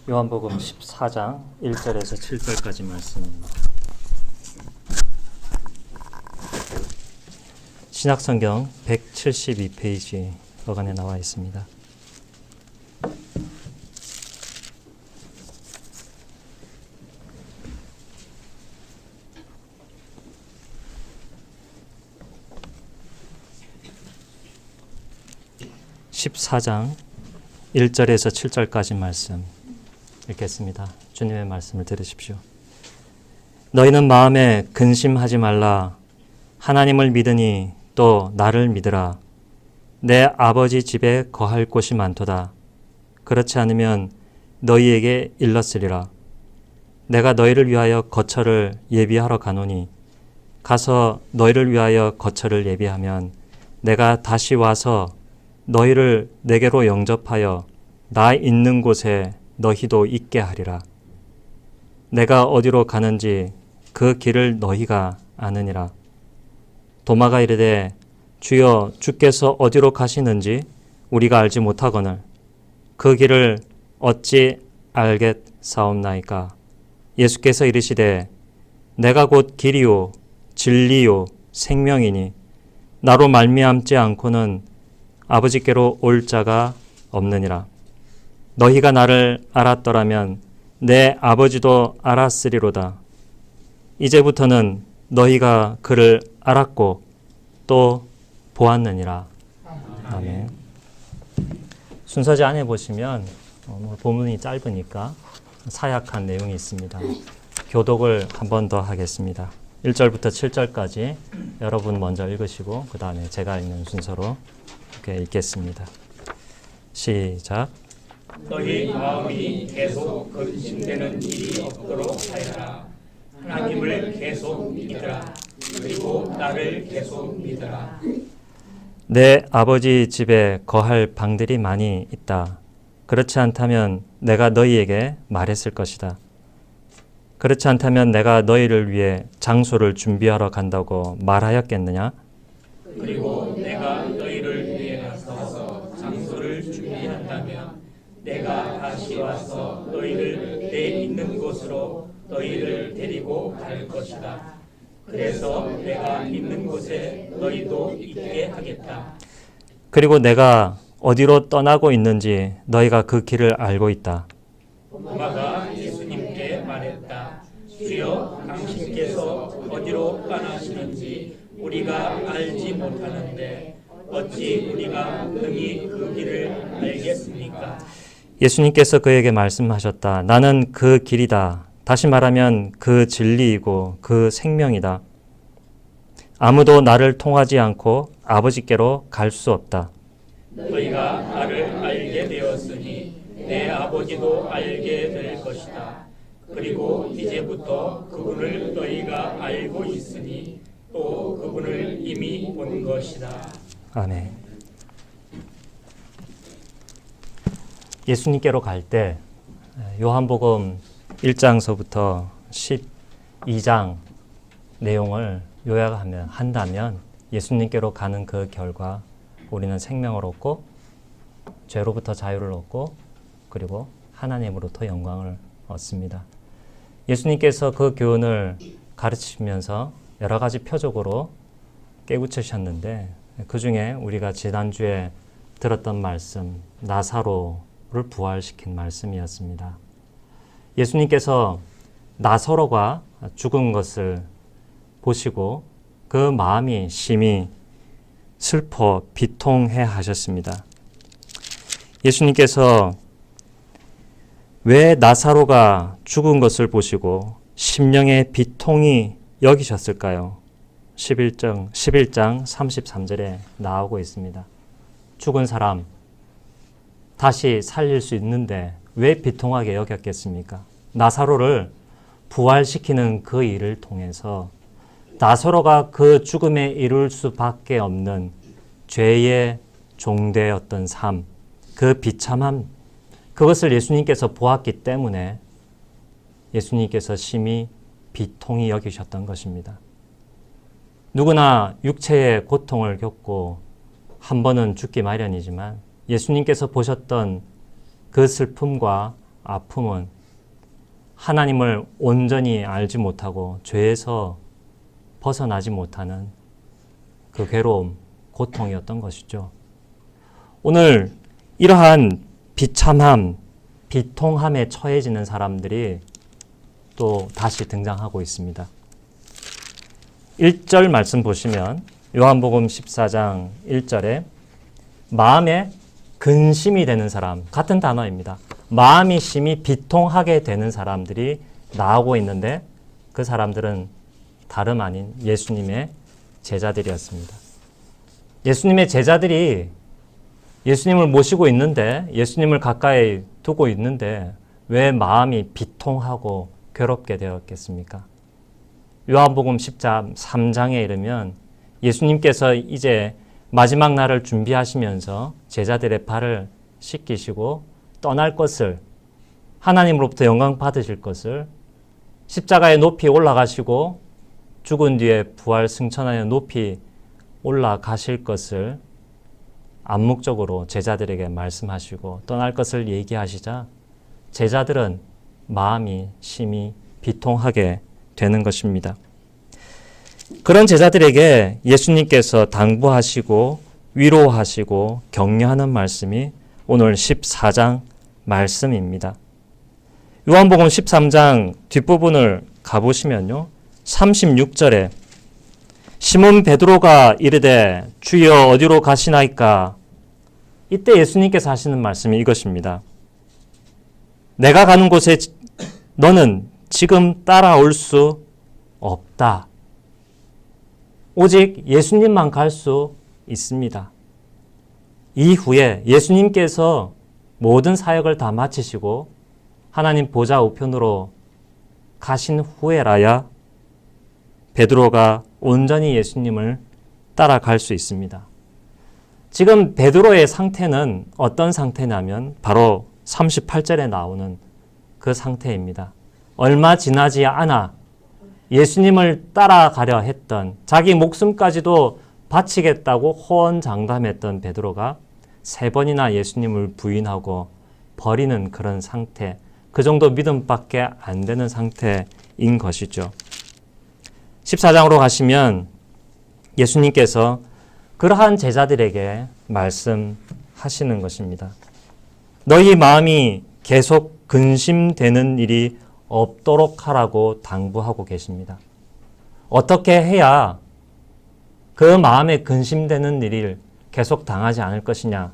요한복음 14장 1절에서 7절까지 말씀입니다. 신약성경 172페이지 어간에 나와 있습니다. (14장) 1절에서 7절까지 말씀 읽겠습니다. 주님의 말씀을 들으십시오. 너희는 마음에 근심하지 말라. 하나님을 믿으니 또 나를 믿으라. 내 아버지 집에 거할 곳이 많도다. 그렇지 않으면 너희에게 일렀으리라. 내가 너희를 위하여 거처를 예비하러 가노니 가서 너희를 위하여 거처를 예비하면 내가 다시 와서 너희를 내게로 영접하여 나 있는 곳에 너희도 있게 하리라. 내가 어디로 가는지 그 길을 너희가 아느니라. 도마가 이르되 주여 주께서 어디로 가시는지 우리가 알지 못하거늘 그 길을 어찌 알겠사옵나이까. 예수께서 이르시되 내가 곧 길이요 진리요 생명이니 나로 말미암지 않고는 아버지께로 올 자가 없느니라. 너희가 나를 알았더라면 내 아버지도 알았으리로다. 이제부터는 너희가 그를 알았고 또 보았느니라. 아멘. 순서지 안에 보시면 본문이 짧으니까 사약한 내용이 있습니다. 교독을 한 번 더 하겠습니다. 1절부터 7절까지 여러분 먼저 읽으시고 그 다음에 제가 읽는 순서로 이렇게 읽겠습니다. 시작. 너희 마음이 계속 근심되는 일이 없도록 하여라. 하나님을 계속 믿으라. 그리고 나를 계속 믿으라. 내 아버지 집에 거할 방들이 많이 있다. 그렇지 않다면 내가 너희에게 말했을 것이다. 그렇지 않다면 내가 너희를 위해 장소를 준비하러 간다고 말하였겠느냐? 그리고 내가 너희를 위해 가서 장소를 준비한다면 내가 다시 와서 너희를 내 있는 곳으로 너희를 데리고 갈 것이다. 그래서 내가 있는 곳에 너희도 있게 하겠다. 그리고 내가 어디로 떠나고 있는지 너희가 그 길을 알고 있다. 도마가 예수님께 말했다. 주여, 당신께서 어디로 떠나시는지 우리가 알지 못하는데 어찌 우리가 능히 그 길을 알겠습니까? 예수님께서 그에게 말씀하셨다. 나는 그 길이다. 다시 말하면 그 진리이고 그 생명이다. 아무도 나를 통하지 않고 아버지께로 갈 수 없다. 너희가 나를 알게 되었으니 내 아버지도 알게 될 것이다. 그리고 이제부터 그분을 너희가 알고 있으니 또 그분을 이미 본 것이다. 아멘. 예수님께로 갈 때 요한복음 1장서부터 12장 내용을 요약한다면 예수님께로 가는 그 결과 우리는 생명을 얻고 죄로부터 자유를 얻고 그리고 하나님으로부터 영광을 얻습니다. 예수님께서 그 교훈을 가르치면서 여러 가지 표적으로 깨우치셨는데 그 중에 우리가 지난주에 들었던 말씀 나사로를 부활시킨 말씀이었습니다. 예수님께서 나사로가 죽은 것을 보시고 그 마음이 심히 슬퍼 비통해 하셨습니다. 예수님께서 왜 나사로가 죽은 것을 보시고 심령의 비통이 여기셨을까요? 11장 33절에 나오고 있습니다. 죽은 사람 다시 살릴 수 있는데 왜 비통하게 여겼겠습니까? 나사로를 부활시키는 그 일을 통해서 나사로가 그 죽음에 이룰 수밖에 없는 죄의 종되었던 삶, 그 비참함, 그것을 예수님께서 보았기 때문에 예수님께서 심히 비통히 여기셨던 것입니다. 누구나 육체의 고통을 겪고 한 번은 죽기 마련이지만 예수님께서 보셨던 그 슬픔과 아픔은 하나님을 온전히 알지 못하고 죄에서 벗어나지 못하는 그 괴로움, 고통이었던 것이죠. 오늘 이러한 비참함, 비통함에 처해지는 사람들이 또 다시 등장하고 있습니다. 1절 말씀 보시면 요한복음 14장 1절에 마음에 근심이 되는 사람, 같은 단어입니다. 마음이 심히 비통하게 되는 사람들이 나오고 있는데 그 사람들은 다름 아닌 예수님의 제자들이었습니다. 예수님의 제자들이 예수님을 모시고 있는데, 예수님을 가까이 두고 있는데 왜 마음이 비통하고 괴롭게 되었겠습니까? 요한복음 10장 3장에 이르면 예수님께서 이제 마지막 날을 준비하시면서 제자들의 발을 씻기시고 떠날 것을, 하나님으로부터 영광 받으실 것을, 십자가에 높이 올라가시고 죽은 뒤에 부활 승천하여 높이 올라가실 것을 암묵적으로 제자들에게 말씀하시고 떠날 것을 얘기하시자 제자들은 마음이 심히 비통하게 되는 것입니다. 그런 제자들에게 예수님께서 당부하시고 위로하시고 격려하는 말씀이 오늘 14장 말씀입니다. 요한복음 13장 뒷부분을 가보시면요. 36절에 시몬 베드로가 이르되 주여 어디로 가시나이까? 이때 예수님께서 하시는 말씀이 이것입니다. 내가 가는 곳에 너는 지금 따라올 수 없다. 오직 예수님만 갈 수 있습니다. 이후에 예수님께서 모든 사역을 다 마치시고 하나님 보좌 우편으로 가신 후에라야 베드로가 온전히 예수님을 따라갈 수 있습니다. 지금 베드로의 상태는 어떤 상태냐면 바로 38절에 나오는 그 상태입니다. 얼마 지나지 않아 예수님을 따라가려 했던, 자기 목숨까지도 바치겠다고 호언장담했던 베드로가 3번이나 예수님을 부인하고 버리는 그런 상태, 그 정도 믿음밖에 안 되는 상태인 것이죠. 14장으로 가시면 예수님께서 그러한 제자들에게 말씀하시는 것입니다. 너희 마음이 계속 근심되는 일이 없도록 하라고 당부하고 계십니다. 어떻게 해야 그 마음에 근심되는 일을 계속 당하지 않을 것이냐?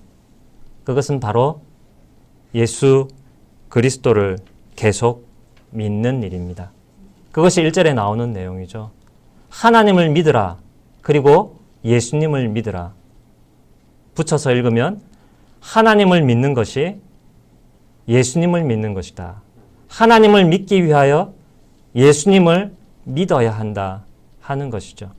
그것은 바로 예수 그리스도를 계속 믿는 일입니다. 그것이 1절에 나오는 내용이죠. 하나님을 믿으라. 그리고 예수님을 믿으라. 붙여서 읽으면 하나님을 믿는 것이 예수님을 믿는 것이다. 하나님을 믿기 위하여 예수님을 믿어야 한다 하는 것이죠.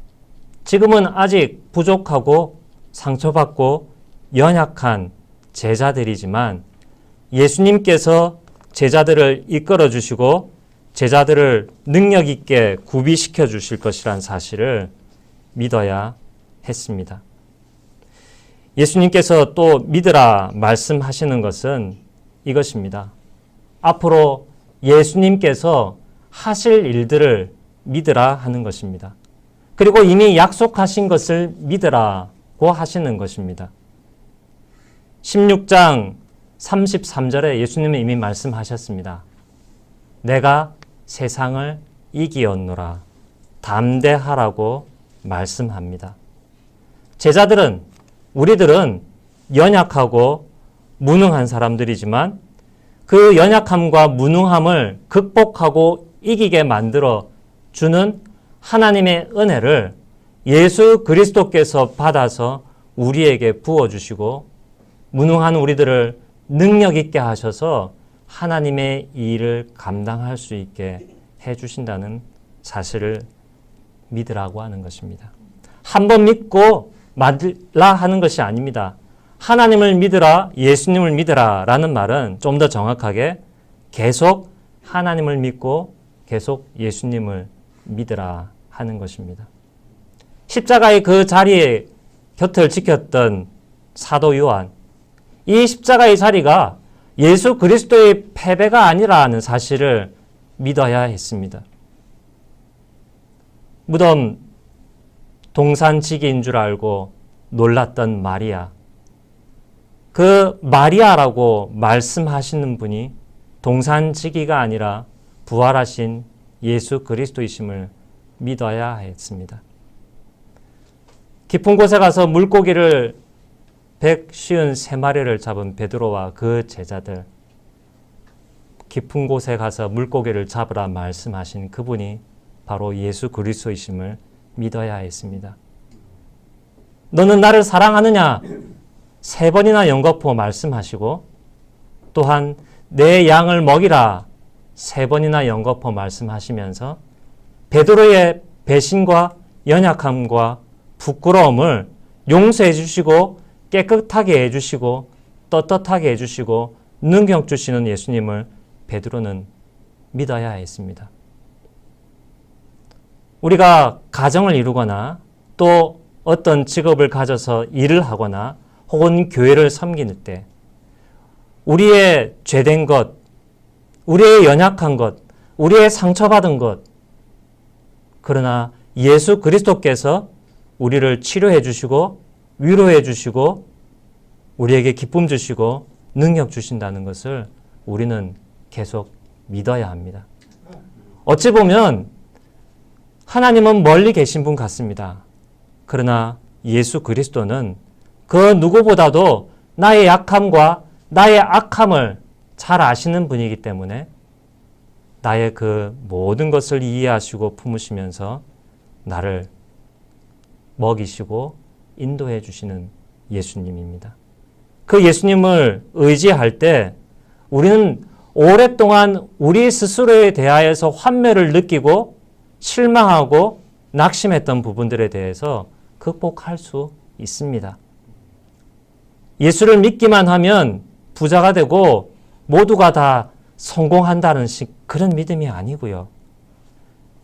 지금은 아직 부족하고 상처받고 연약한 제자들이지만 예수님께서 제자들을 이끌어 주시고 제자들을 능력 있게 구비시켜 주실 것이란 사실을 믿어야 했습니다. 예수님께서 또 믿으라 말씀하시는 것은 이것입니다. 앞으로 예수님께서 하실 일들을 믿으라 하는 것입니다. 그리고 이미 약속하신 것을 믿으라고 하시는 것입니다. 16장 33절에 예수님은 이미 말씀하셨습니다. 내가 세상을 이기었노라. 담대하라고 말씀합니다. 제자들은, 우리들은 연약하고 무능한 사람들이지만 그 연약함과 무능함을 극복하고 이기게 만들어 주는 하나님의 은혜를 예수 그리스도께서 받아서 우리에게 부어주시고 무능한 우리들을 능력 있게 하셔서 하나님의 일을 감당할 수 있게 해주신다는 사실을 믿으라고 하는 것입니다. 한 번 믿고 말라 하는 것이 아닙니다. 하나님을 믿으라, 예수님을 믿으라 라는 말은 좀 더 정확하게 계속 하나님을 믿고 계속 예수님을 믿으라 하는 것입니다. 십자가의 그 자리에 곁을 지켰던 사도 요한, 이 십자가의 자리가 예수 그리스도의 패배가 아니라는 사실을 믿어야 했습니다. 무덤 동산지기인 줄 알고 놀랐던 마리아. 그 마리아라고 말씀하시는 분이 동산지기가 아니라 부활하신 예수 그리스도이심을 믿어야 했습니다. 깊은 곳에 가서 물고기를 153마리를 잡은 베드로와 그 제자들, 깊은 곳에 가서 물고기를 잡으라 말씀하신 그분이 바로 예수 그리스도이심을 믿어야 했습니다. 너는 나를 사랑하느냐? 3번이나 연거푸 말씀하시고, 또한 내 양을 먹이라 3번이나 연거푸 말씀하시면서 베드로의 배신과 연약함과 부끄러움을 용서해 주시고 깨끗하게 해주시고 떳떳하게 해주시고 능력 주시는 예수님을 베드로는 믿어야 했습니다. 우리가 가정을 이루거나 또 어떤 직업을 가져서 일을 하거나 혹은 교회를 섬길 때 우리의 죄된 것, 우리의 연약한 것, 우리의 상처받은 것, 그러나 예수 그리스도께서 우리를 치료해 주시고 위로해 주시고 우리에게 기쁨 주시고 능력 주신다는 것을 우리는 계속 믿어야 합니다. 어찌 보면 하나님은 멀리 계신 분 같습니다. 그러나 예수 그리스도는 그 누구보다도 나의 약함과 나의 악함을 잘 아시는 분이기 때문에 나의 그 모든 것을 이해하시고 품으시면서 나를 먹이시고 인도해 주시는 예수님입니다. 그 예수님을 의지할 때 우리는 오랫동안 우리 스스로에 대하여서 환멸을 느끼고 실망하고 낙심했던 부분들에 대해서 극복할 수 있습니다. 예수를 믿기만 하면 부자가 되고 모두가 다 성공한다는 그런 믿음이 아니고요.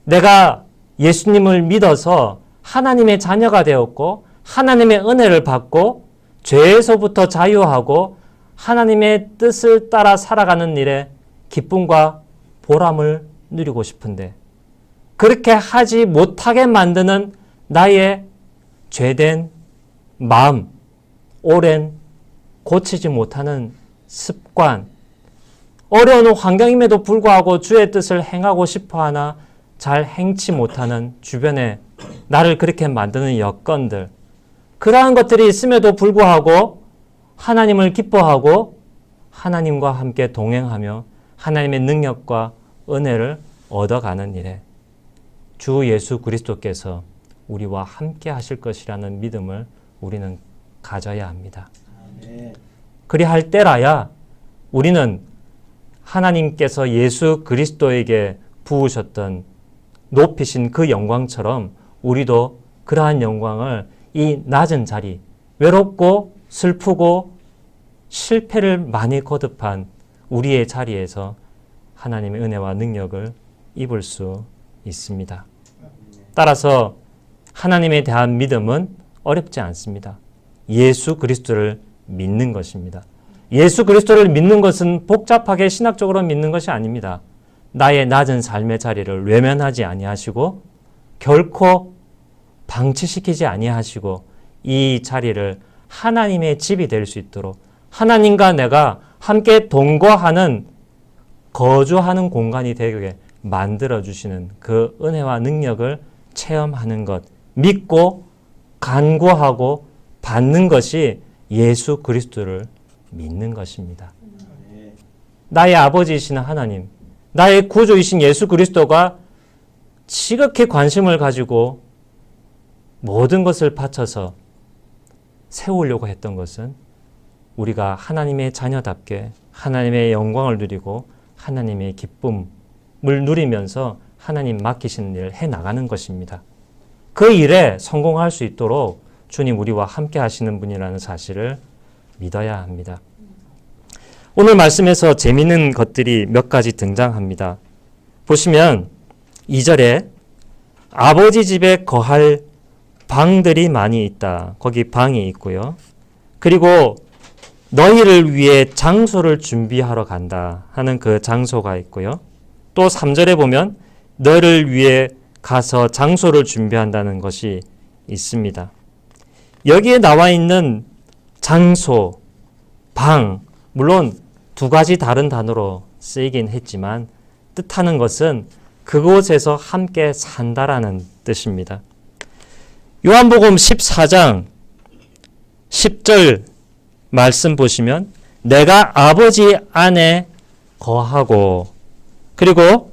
내가 예수님을 믿어서 하나님의 자녀가 되었고 하나님의 은혜를 받고 죄에서부터 자유하고 하나님의 뜻을 따라 살아가는 일에 기쁨과 보람을 누리고 싶은데 그렇게 하지 못하게 만드는 나의 죄된 마음, 오랜 고치지 못하는 습관, 어려운 환경임에도 불구하고 주의 뜻을 행하고 싶어하나 잘 행치 못하는 주변에 나를 그렇게 만드는 여건들, 그러한 것들이 있음에도 불구하고 하나님을 기뻐하고 하나님과 함께 동행하며 하나님의 능력과 은혜를 얻어가는 일에 주 예수 그리스도께서 우리와 함께 하실 것이라는 믿음을 우리는 가져야 합니다. 그리할 때라야 우리는 하나님께서 예수 그리스도에게 부으셨던 높이신 그 영광처럼 우리도 그러한 영광을 이 낮은 자리, 외롭고 슬프고 실패를 많이 거듭한 우리의 자리에서 하나님의 은혜와 능력을 입을 수 있습니다. 따라서 하나님에 대한 믿음은 어렵지 않습니다. 예수 그리스도를 믿는 것입니다. 예수 그리스도를 믿는 것은 복잡하게 신학적으로 믿는 것이 아닙니다. 나의 낮은 삶의 자리를 외면하지 아니하시고 결코 방치시키지 아니하시고 이 자리를 하나님의 집이 될 수 있도록 하나님과 내가 함께 동거하는 거주하는 공간이 되게 만들어주시는 그 은혜와 능력을 체험하는 것, 믿고 간구하고 받는 것이 예수 그리스도를 믿는 것입니다. 나의 아버지이신 하나님, 나의 구주이신 예수 그리스도가 지극히 관심을 가지고 모든 것을 바쳐서 세우려고 했던 것은 우리가 하나님의 자녀답게 하나님의 영광을 누리고 하나님의 기쁨을 누리면서 하나님 맡기시는 일을 해나가는 것입니다. 그 일에 성공할 수 있도록 주님 우리와 함께 하시는 분이라는 사실을 믿어야 합니다. 오늘 말씀에서 재미있는 것들이 몇 가지 등장합니다. 보시면 2절에 아버지 집에 거할 방들이 많이 있다. 거기 방이 있고요. 그리고 너희를 위해 장소를 준비하러 간다 하는 그 장소가 있고요. 또 3절에 보면 너희를 위해 가서 장소를 준비한다는 것이 있습니다. 여기에 나와 있는 장소, 방, 물론 두 가지 다른 단어로 쓰이긴 했지만 뜻하는 것은 그곳에서 함께 산다라는 뜻입니다. 요한복음 14장 10절 말씀 보시면 내가 아버지 안에 거하고, 그리고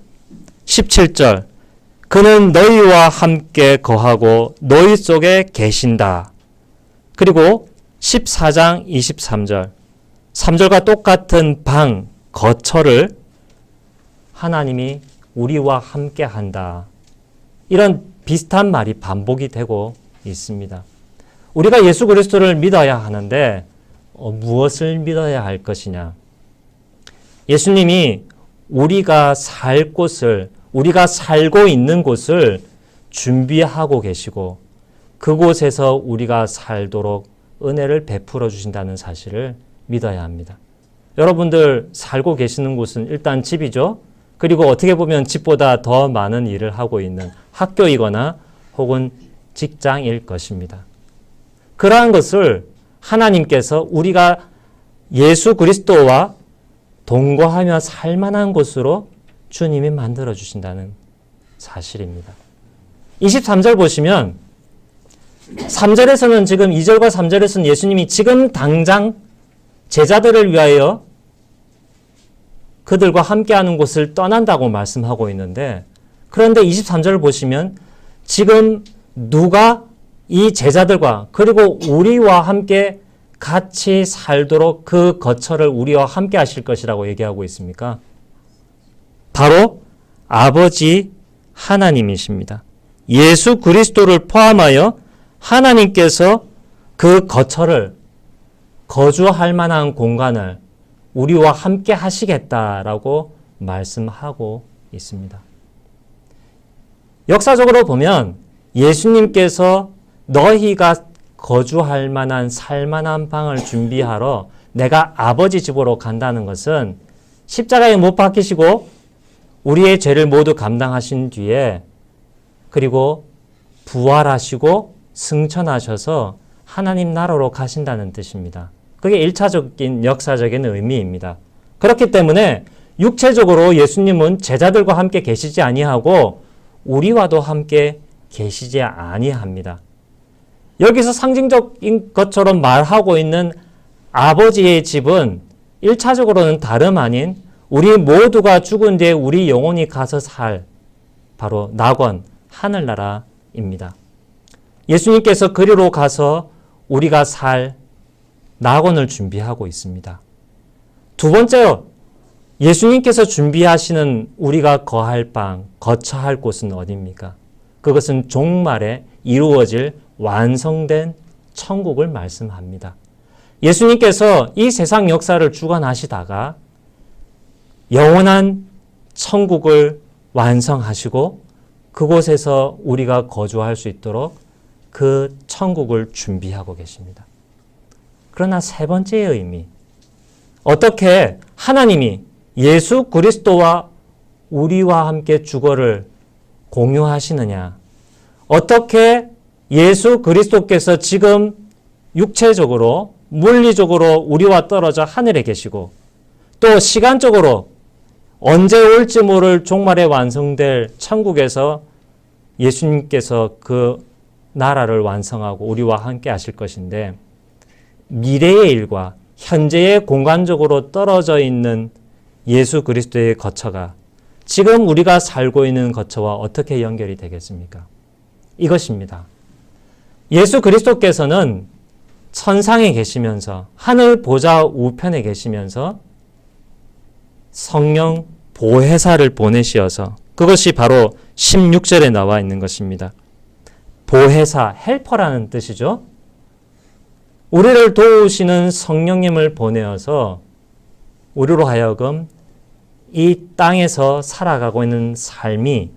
17절 그는 너희와 함께 거하고 너희 속에 계신다. 그리고 14장 23절 3절과 똑같은 방, 거처를 하나님이 우리와 함께 한다. 이런 비슷한 말이 반복이 되고 있습니다. 우리가 예수 그리스도를 믿어야 하는데 무엇을 믿어야 할 것이냐? 예수님이 우리가 살 곳을, 우리가 살고 있는 곳을 준비하고 계시고 그곳에서 우리가 살도록 은혜를 베풀어 주신다는 사실을 믿어야 합니다. 여러분들 살고 계시는 곳은 일단 집이죠. 그리고 어떻게 보면 집보다 더 많은 일을 하고 있는 학교이거나 혹은 직장일 것입니다. 그러한 것을 하나님께서 우리가 예수 그리스도와 동거하며 살만한 곳으로 주님이 만들어 주신다는 사실입니다. 23절 보시면 3절에서는 지금 2절과 3절에서는 예수님이 지금 당장 제자들을 위하여 그들과 함께하는 곳을 떠난다고 말씀하고 있는데, 그런데 23절을 보시면 지금 누가 이 제자들과 그리고 우리와 함께 같이 살도록 그 거처를 우리와 함께 하실 것이라고 얘기하고 있습니까? 바로 아버지 하나님이십니다. 예수 그리스도를 포함하여 하나님께서 그 거처를, 거주할 만한 공간을 우리와 함께 하시겠다라고 말씀하고 있습니다. 역사적으로 보면 예수님께서 너희가 거주할 만한 살만한 방을 준비하러 내가 아버지 집으로 간다는 것은 십자가에 못 박히시고 우리의 죄를 모두 감당하신 뒤에 그리고 부활하시고 승천하셔서 하나님 나라로 가신다는 뜻입니다. 그게 1차적인 역사적인 의미입니다. 그렇기 때문에 육체적으로 예수님은 제자들과 함께 계시지 아니하고 우리와도 함께 계시지 아니합니다. 여기서 상징적인 것처럼 말하고 있는 아버지의 집은 1차적으로는 다름 아닌 우리 모두가 죽은 뒤에 우리 영혼이 가서 살 바로 낙원, 하늘나라입니다. 예수님께서 그리로 가서 우리가 살 낙원을 준비하고 있습니다. 두 번째로 예수님께서 준비하시는 우리가 거할 방, 거처할 곳은 어디입니까? 그것은 종말에 이루어질 완성된 천국을 말씀합니다. 예수님께서 이 세상 역사를 주관하시다가 영원한 천국을 완성하시고 그곳에서 우리가 거주할 수 있도록 그 천국을 준비하고 계십니다. 그러나 세 번째의 의미, 어떻게 하나님이 예수 그리스도와 우리와 함께 주거를 공유하시느냐, 어떻게 예수 그리스도께서 지금 육체적으로 물리적으로 우리와 떨어져 하늘에 계시고 또 시간적으로 언제 올지 모를 종말에 완성될 천국에서 예수님께서 그 나라를 완성하고 우리와 함께 하실 것인데, 미래의 일과 현재의 공간적으로 떨어져 있는 예수 그리스도의 거처가 지금 우리가 살고 있는 거처와 어떻게 연결이 되겠습니까? 이것입니다. 예수 그리스도께서는 천상에 계시면서 하늘 보좌 우편에 계시면서 성령 보혜사를 보내시어서, 그것이 바로 16절에 나와 있는 것입니다. 보혜사, 헬퍼라는 뜻이죠. 우리를 도우시는 성령님을 보내어서 우리로 하여금 이 땅에서 살아가고 있는 삶이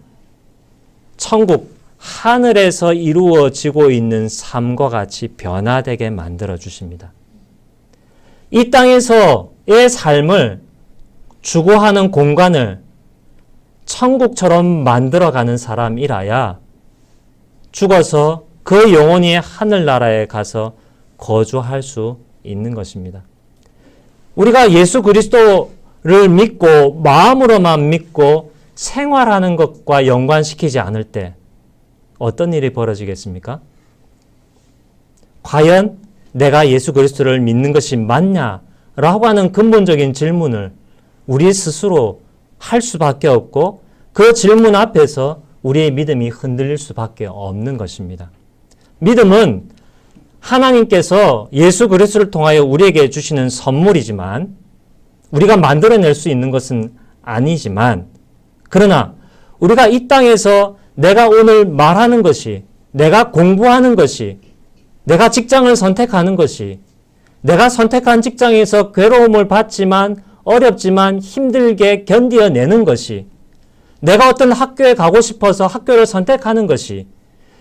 천국, 하늘에서 이루어지고 있는 삶과 같이 변화되게 만들어 주십니다. 이 땅에서의 삶을 추구하는 공간을 천국처럼 만들어가는 사람이라야 죽어서 그 영혼이 하늘나라에 가서 거주할 수 있는 것입니다. 우리가 예수 그리스도를 믿고 마음으로만 믿고 생활하는 것과 연관시키지 않을 때 어떤 일이 벌어지겠습니까? 과연 내가 예수 그리스도를 믿는 것이 맞냐라고 하는 근본적인 질문을 우리 스스로 할 수밖에 없고 그 질문 앞에서 우리의 믿음이 흔들릴 수밖에 없는 것입니다. 믿음은 하나님께서 예수 그리스도를 통하여 우리에게 주시는 선물이지만 우리가 만들어낼 수 있는 것은 아니지만 그러나 우리가 이 땅에서 내가 오늘 말하는 것이 내가 공부하는 것이 내가 직장을 선택하는 것이 내가 선택한 직장에서 괴로움을 받지만 어렵지만 힘들게 견디어내는 것이 내가 어떤 학교에 가고 싶어서 학교를 선택하는 것이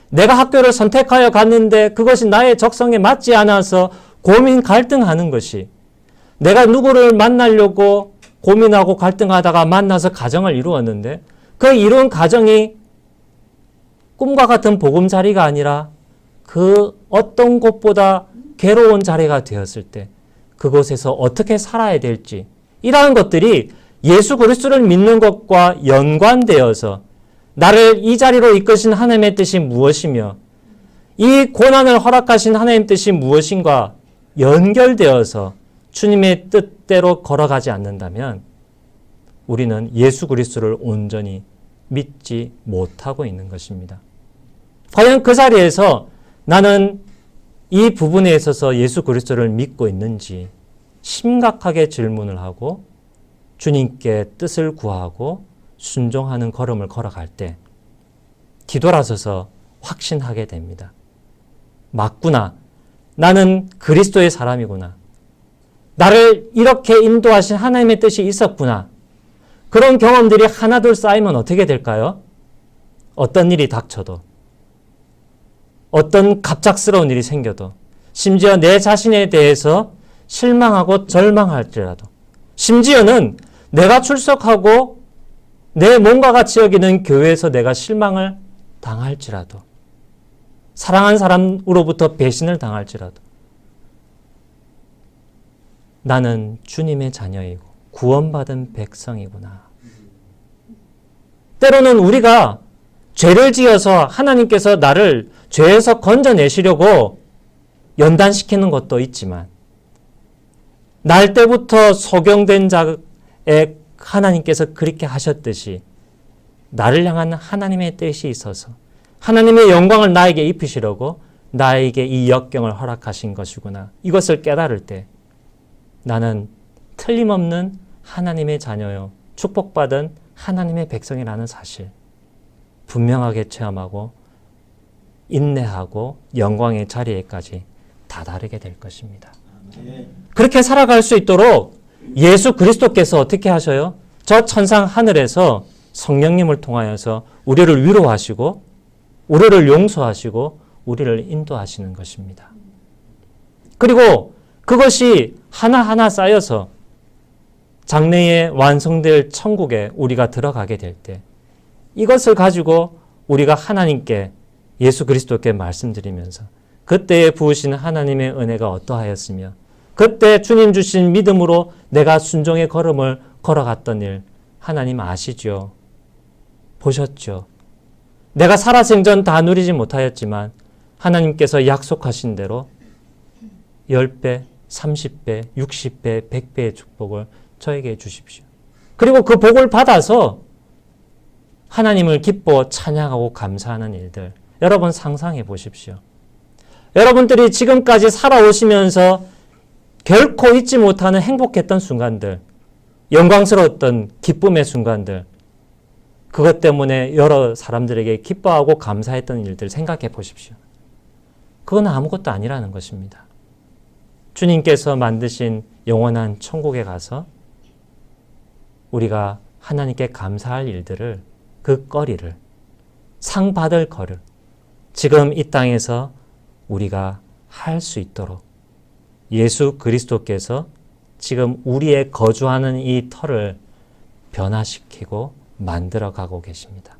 내가 학교를 선택하여 갔는데 그것이 나의 적성에 맞지 않아서 고민 갈등하는 것이 내가 누구를 만나려고 고민하고 갈등하다가 만나서 가정을 이루었는데 그 이룬 가정이 꿈과 같은 보금자리가 아니라 그 어떤 곳보다 괴로운 자리가 되었을 때 그곳에서 어떻게 살아야 될지 이러한 것들이 예수 그리스도를 믿는 것과 연관되어서 나를 이 자리로 이끄신 하나님의 뜻이 무엇이며 이 고난을 허락하신 하나님의 뜻이 무엇인가 연결되어서 주님의 뜻대로 걸어가지 않는다면 우리는 예수 그리스도를 온전히 믿지 못하고 있는 것입니다. 과연 그 자리에서 나는 이 부분에 있어서 예수 그리스도를 믿고 있는지 심각하게 질문을 하고 주님께 뜻을 구하고 순종하는 걸음을 걸어갈 때 뒤돌아서서 확신하게 됩니다. 맞구나. 나는 그리스도의 사람이구나. 나를 이렇게 인도하신 하나님의 뜻이 있었구나. 그런 경험들이 하나둘 쌓이면 어떻게 될까요? 어떤 일이 닥쳐도 어떤 갑작스러운 일이 생겨도 심지어 내 자신에 대해서 실망하고 절망할지라도 심지어는 내가 출석하고 내 몸과 같이 여기는 교회에서 내가 실망을 당할지라도 사랑한 사람으로부터 배신을 당할지라도 나는 주님의 자녀이고 구원받은 백성이구나. 때로는 우리가 죄를 지어서 하나님께서 나를 죄에서 건져내시려고 연단시키는 것도 있지만 날 때부터 소경된 자에 하나님께서 그렇게 하셨듯이 나를 향한 하나님의 뜻이 있어서 하나님의 영광을 나에게 입히시려고 나에게 이 역경을 허락하신 것이구나. 이것을 깨달을 때 나는 틀림없는 하나님의 자녀요 축복받은 하나님의 백성이라는 사실 분명하게 체험하고 인내하고 영광의 자리에까지 다다르게 될 것입니다. 그렇게 살아갈 수 있도록 예수 그리스도께서 어떻게 하셔요? 저 천상 하늘에서 성령님을 통하여서 우리를 위로하시고 우리를 용서하시고 우리를 인도하시는 것입니다. 그리고 그것이 하나하나 쌓여서 장래에 완성될 천국에 우리가 들어가게 될 때 이것을 가지고 우리가 하나님께 예수 그리스도께 말씀드리면서 그때에 부으신 하나님의 은혜가 어떠하였으며 그때 주님 주신 믿음으로 내가 순종의 걸음을 걸어갔던 일 하나님 아시죠? 보셨죠? 내가 살아생전 다 누리지 못하였지만 하나님께서 약속하신 대로 10배, 30배, 60배, 100배의 축복을 저에게 주십시오. 그리고 그 복을 받아서 하나님을 기뻐 찬양하고 감사하는 일들 여러분 상상해 보십시오. 여러분들이 지금까지 살아오시면서 결코 잊지 못하는 행복했던 순간들, 영광스러웠던 기쁨의 순간들, 그것 때문에 여러 사람들에게 기뻐하고 감사했던 일들 생각해 보십시오. 그건 아무것도 아니라는 것입니다. 주님께서 만드신 영원한 천국에 가서 우리가 하나님께 감사할 일들을 그 거리를 상 받을 거를 지금 이 땅에서 우리가 할 수 있도록 예수 그리스도께서 지금 우리의 거주하는 이 터를 변화시키고 만들어가고 계십니다.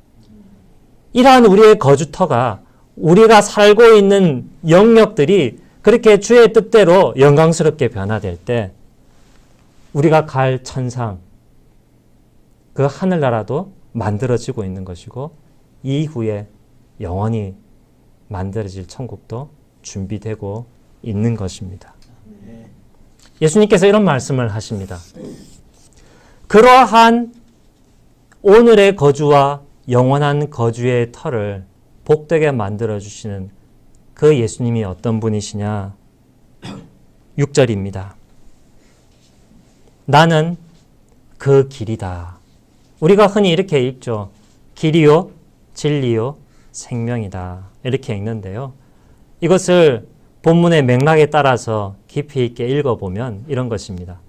이러한 우리의 거주터가 우리가 살고 있는 영역들이 그렇게 주의 뜻대로 영광스럽게 변화될 때 우리가 갈 천상, 그 하늘나라도 만들어지고 있는 것이고 이후에 영원히 만들어질 천국도 준비되고 있는 것입니다. 예수님께서 이런 말씀을 하십니다. 그러한 오늘의 거주와 영원한 거주의 터를 복되게 만들어주시는 그 예수님이 어떤 분이시냐? 6절입니다. 나는 그 길이다. 우리가 흔히 이렇게 읽죠. 길이요, 진리요, 생명이다. 이렇게 읽는데요. 이것을 본문의 맥락에 따라서 깊이 있게 읽어보면 이런 것입니다.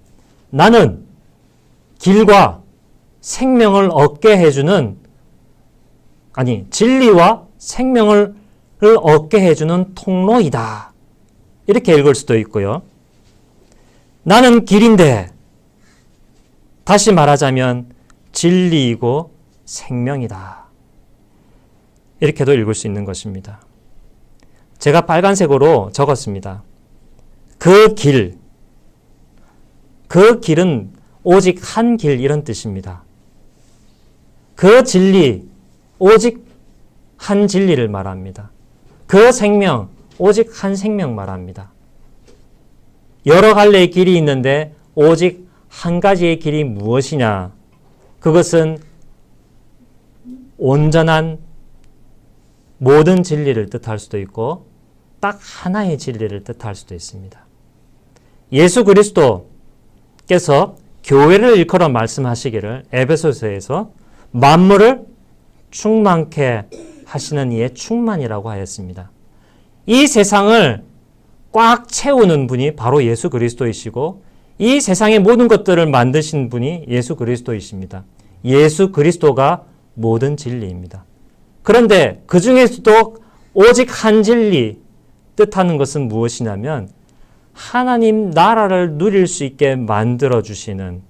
나는 길과 생명을 얻게 해주는, 진리와 생명을 얻게 해주는 통로이다. 이렇게 읽을 수도 있고요. 나는 길인데, 다시 말하자면 진리이고 생명이다. 이렇게도 읽을 수 있는 것입니다. 제가 빨간색으로 적었습니다. 그 길은 오직 한 길 이런 뜻입니다. 그 진리, 오직 한 진리를 말합니다. 그 생명, 오직 한 생명 말합니다. 여러 갈래의 길이 있는데 오직 한 가지의 길이 무엇이냐? 그것은 온전한 모든 진리를 뜻할 수도 있고 딱 하나의 진리를 뜻할 수도 있습니다. 예수 그리스도께서 교회를 일컬어 말씀하시기를 에베소서에서 만물을 충만케 하시는 이의 충만이라고 하였습니다. 이 세상을 꽉 채우는 분이 바로 예수 그리스도이시고 이 세상의 모든 것들을 만드신 분이 예수 그리스도이십니다. 예수 그리스도가 모든 진리입니다. 그런데 그 중에서도 오직 한 진리 뜻하는 것은 무엇이냐면 하나님 나라를 누릴 수 있게 만들어주시는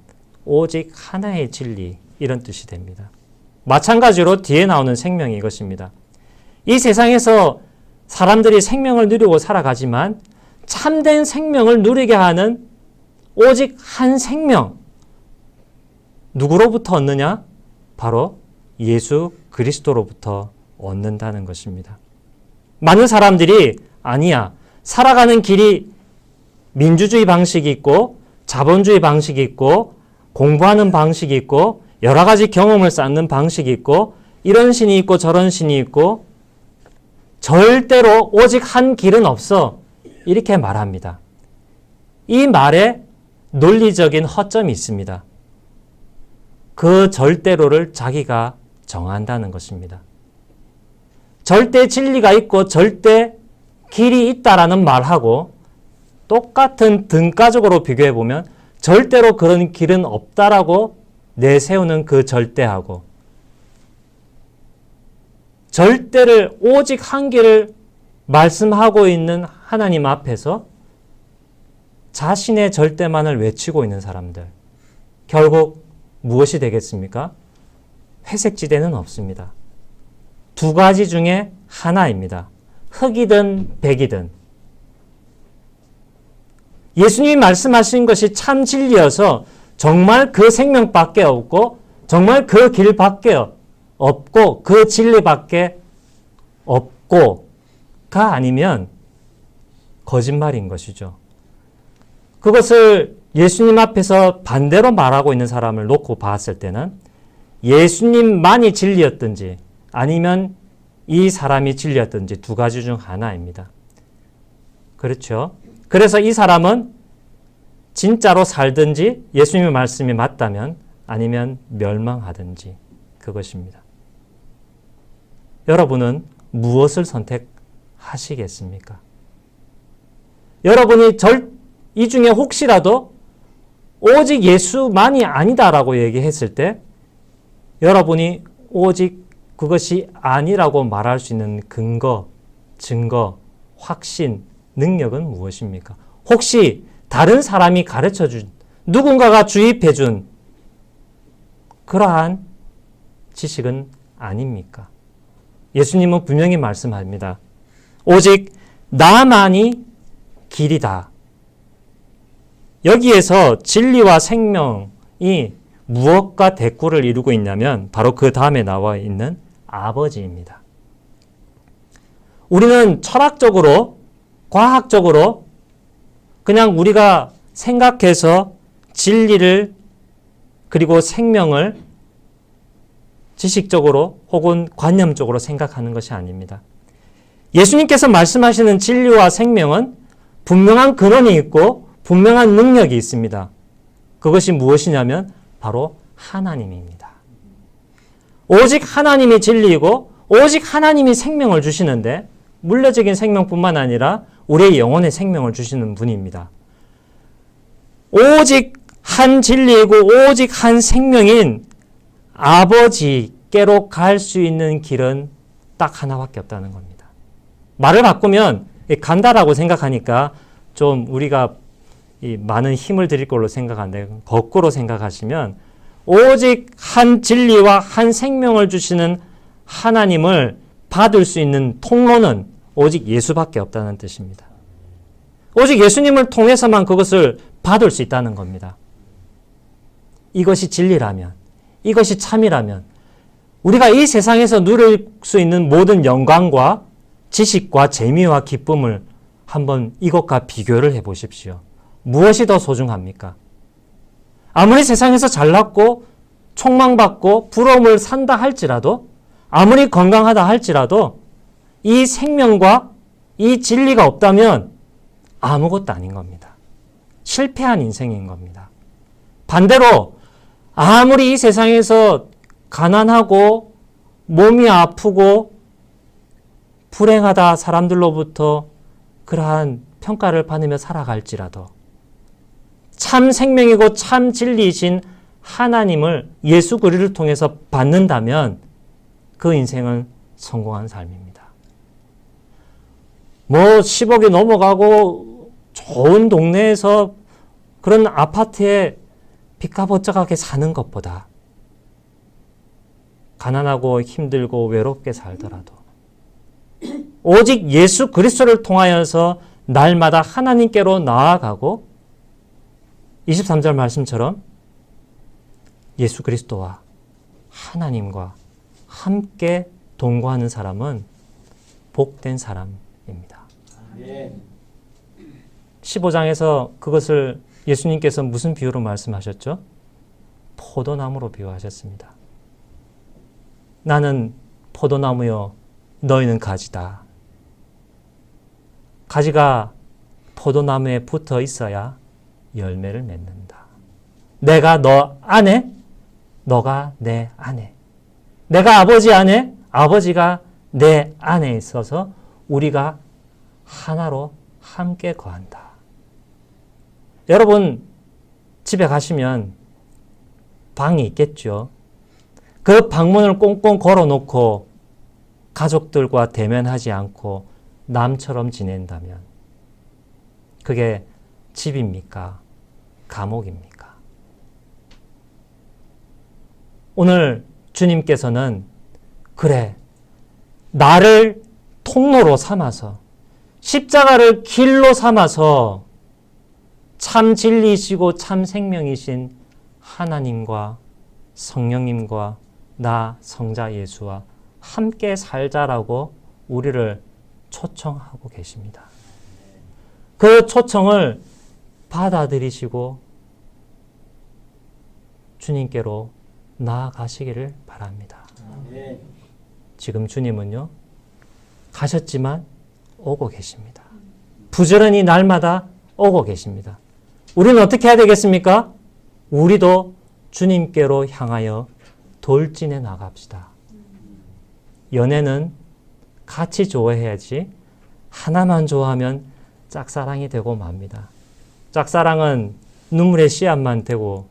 오직 하나의 진리 이런 뜻이 됩니다. 마찬가지로 뒤에 나오는 생명이 이것입니다. 이 세상에서 사람들이 생명을 누리고 살아가지만 참된 생명을 누리게 하는 오직 한 생명. 누구로부터 얻느냐? 바로 예수 그리스도로부터 얻는다는 것입니다. 많은 사람들이 아니야. 살아가는 길이 민주주의 방식이 있고 자본주의 방식이 있고 공부하는 방식이 있고 여러 가지 경험을 쌓는 방식이 있고 이런 신이 있고 저런 신이 있고 절대로 오직 한 길은 없어. 이렇게 말합니다. 이 말에 논리적인 허점이 있습니다. 그 절대로를 자기가 정한다는 것입니다. 절대 진리가 있고 절대 길이 있다라는 말하고 똑같은 등가적으로 비교해보면 절대로 그런 길은 없다라고 내세우는 그 절대하고 절대를 오직 한 길을 말씀하고 있는 하나님 앞에서 자신의 절대만을 외치고 있는 사람들 결국 무엇이 되겠습니까? 회색지대는 없습니다. 두 가지 중에 하나입니다. 흑이든 백이든 예수님이 말씀하신 것이 참 진리여서 정말 그 생명밖에 없고 정말 그 길밖에 없고 그 진리밖에 없고가 아니면 거짓말인 것이죠. 그것을 예수님 앞에서 반대로 말하고 있는 사람을 놓고 봤을 때는 예수님만이 진리였든지 아니면 이 사람이 진리였든지 두 가지 중 하나입니다. 그렇죠? 그래서 이 사람은 진짜로 살든지 예수님의 말씀이 맞다면 아니면 멸망하든지 그것입니다. 여러분은 무엇을 선택하시겠습니까? 여러분이 이 중에 혹시라도 오직 예수만이 아니다라고 얘기했을 때 여러분이 오직 그것이 아니라고 말할 수 있는 근거, 증거, 확신, 능력은 무엇입니까? 혹시 다른 사람이 가르쳐준 누군가가 주입해준 그러한 지식은 아닙니까? 예수님은 분명히 말씀합니다. 오직 나만이 길이다. 여기에서 진리와 생명이 무엇과 대꾸를 이루고 있냐면 바로 그 다음에 나와 있는 아버지입니다. 우리는 철학적으로, 과학적으로 그냥 우리가 생각해서 진리를 그리고 생명을 지식적으로 혹은 관념적으로 생각하는 것이 아닙니다. 예수님께서 말씀하시는 진리와 생명은 분명한 근원이 있고 분명한 능력이 있습니다. 그것이 무엇이냐면 바로 하나님입니다. 오직 하나님이 진리이고 오직 하나님이 생명을 주시는데 물리적인 생명뿐만 아니라 우리의 영혼의 생명을 주시는 분입니다. 오직 한 진리이고 오직 한 생명인 아버지께로 갈 수 있는 길은 딱 하나밖에 없다는 겁니다. 말을 바꾸면 간다라고 생각하니까 좀 우리가 많은 힘을 드릴 걸로 생각하는데 거꾸로 생각하시면 오직 한 진리와 한 생명을 주시는 하나님을 받을 수 있는 통로는 오직 예수밖에 없다는 뜻입니다. 오직 예수님을 통해서만 그것을 받을 수 있다는 겁니다. 이것이 진리라면, 이것이 참이라면 우리가 이 세상에서 누릴 수 있는 모든 영광과 지식과 재미와 기쁨을 한번 이것과 비교를 해보십시오. 무엇이 더 소중합니까? 아무리 세상에서 잘났고 촉망받고 부러움을 산다 할지라도 아무리 건강하다 할지라도 이 생명과 이 진리가 없다면 아무것도 아닌 겁니다. 실패한 인생인 겁니다. 반대로 아무리 이 세상에서 가난하고 몸이 아프고 불행하다 사람들로부터 그러한 평가를 받으며 살아갈지라도 참 생명이고 참 진리이신 하나님을 예수 그리스도를 통해서 받는다면 그 인생은 성공한 삶입니다. 뭐 10억이 넘어가고 좋은 동네에서 그런 아파트에 빚가벗자하게 사는 것보다 가난하고 힘들고 외롭게 살더라도 오직 예수 그리스도를 통하여서 날마다 하나님께로 나아가고 23절 말씀처럼 예수 그리스도와 하나님과 함께 동거하는 사람은 복된 사람입니다. 15장에서 그것을 예수님께서 무슨 비유로 말씀하셨죠? 포도나무로 비유하셨습니다. 나는 포도나무요, 너희는 가지다. 가지가 포도나무에 붙어 있어야 열매를 맺는다. 내가 너 안에, 너가 내 안에. 내가 아버지 안에, 아버지가 내 안에 있어서 우리가 하나로 함께 거한다. 여러분 집에 가시면 방이 있겠죠. 그 방문을 꽁꽁 걸어놓고 가족들과 대면하지 않고 남처럼 지낸다면 그게 집입니까? 감옥입니까? 오늘 주님께서는 그래, 나를 통로로 삼아서 십자가를 길로 삼아서 참 진리이시고 참 생명이신 하나님과 성령님과 나 성자 예수와 함께 살자라고 우리를 초청하고 계십니다. 그 초청을 받아들이시고 주님께로 나아가시기를 바랍니다. 지금 주님은요, 가셨지만 오고 계십니다. 부지런히 날마다 오고 계십니다. 우리는 어떻게 해야 되겠습니까? 우리도 주님께로 향하여 돌진해 나갑시다. 연애는 같이 좋아해야지 하나만 좋아하면 짝사랑이 되고 맙니다. 짝사랑은 눈물의 씨앗만 되고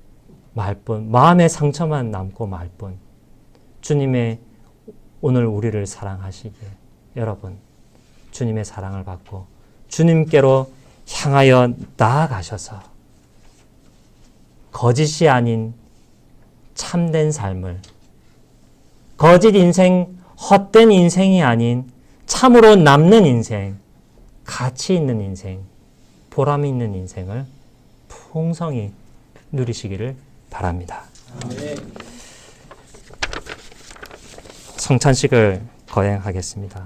말 뿐, 마음의 상처만 남고 말 뿐. 주님의 오늘 우리를 사랑하시기에 여러분 주님의 사랑을 받고 주님께로 향하여 나아가셔서 거짓이 아닌 참된 삶을, 거짓 인생, 헛된 인생이 아닌 참으로 남는 인생, 가치 있는 인생, 보람 있는 인생을 풍성히 누리시기를 바랍니다. 성찬식을 거행하겠습니다.